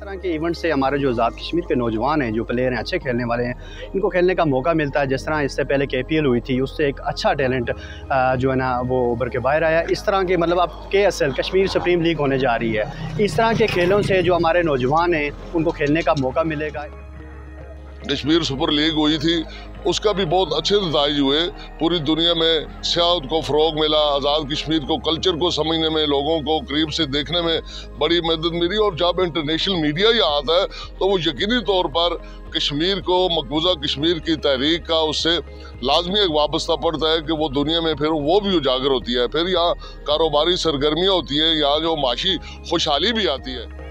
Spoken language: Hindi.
तरह के इवेंट से हमारे जो आज़ाद कश्मीर के नौजवान हैं, जो प्लेयर हैं, अच्छे खेलने वाले हैं, इनको खेलने का मौका मिलता है। जिस तरह इससे पहले KPL हुई थी, उससे एक अच्छा टैलेंट जो है ना वो उभर के बाहर आया। इस तरह के मतलब अब KSL कश्मीर सुप्रीम लीग होने जा रही है। इस तरह के खेलों से जो हमारे नौजवान हैं उनको खेलने का मौका मिलेगा। कश्मीर सुपर लीग हुई थी, उसका भी बहुत अच्छे नताइज हुए। पूरी दुनिया में सियाहत को फ़रोग मिला, आज़ाद कश्मीर को कल्चर को समझने में, लोगों को करीब से देखने में बड़ी मदद मिली। और जब इंटरनेशनल मीडिया यहाँ आता है तो वो यकीनी तौर पर कश्मीर को, मकबूजा कश्मीर की तहरीक का उससे लाजमी एक वाबस्ता पड़ता है कि वो दुनिया में फिर वो भी उजागर होती है। फिर यहाँ कारोबारी सरगर्मियाँ होती हैं, यहाँ जो माशी खुशहाली भी आती है।